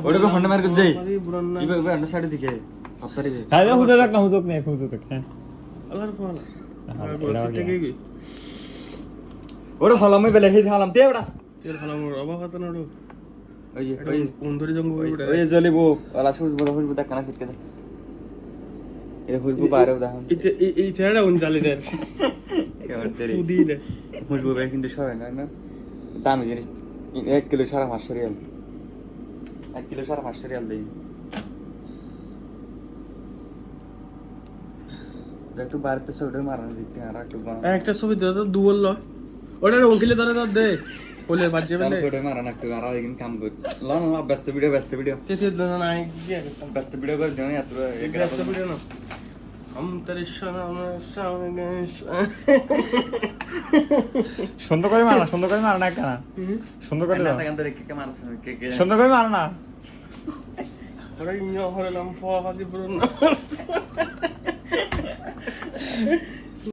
ওটা তো হন্ডা মার করছে এইভাবে হন্ডা সাইডে দিকে আপনারে হ্যাঁ হুজুর দেখ না হুজুর নেই হুজুর দেখ হ্যাঁ আল্লাহর ফলা ওটা হলামে বেলে হে হালাম তে ওটা তেল ফলাম অবাক হতো না ওই ওই বন্ধুরি জঙ্গ ওই জ্বলিবো আলা সুজ বড় হইবো দেখ কানা ছিটকে এ হইবো বাইরে উদাহরণ এই ছেড়া উন জালি দেন কেমন তেরি উদিলে হইবো ভাই কিন্তু সরে না না দামি জিনিস 1 কিলো সারা 500 রিয়াল 1 কিলো সারা 500 রিয়াল দেই একটু বাড়তে ছবিটা মারানো দিতে আর একটু একটা ছবি দে তো দুবল ওটা উনকিলে ধরে ধর দে কোলের বাজে বেলে ছবিটা মারানো একটু আর একদিন কাম কর লন না ব্যস্ত ভিডিও তেতে দন নাই কি করতাম ব্যস্ত ভিডিও করে দেন এত ব্যস্ত ভিডিও না हम तेरे सामने সুন্দর করে মার না কেন সুন্দর করে দাও কে মারছ কে সুন্দর করে মার না ওরা ইঞ্জো হলাম ফোয়া ফাদি ব্রুন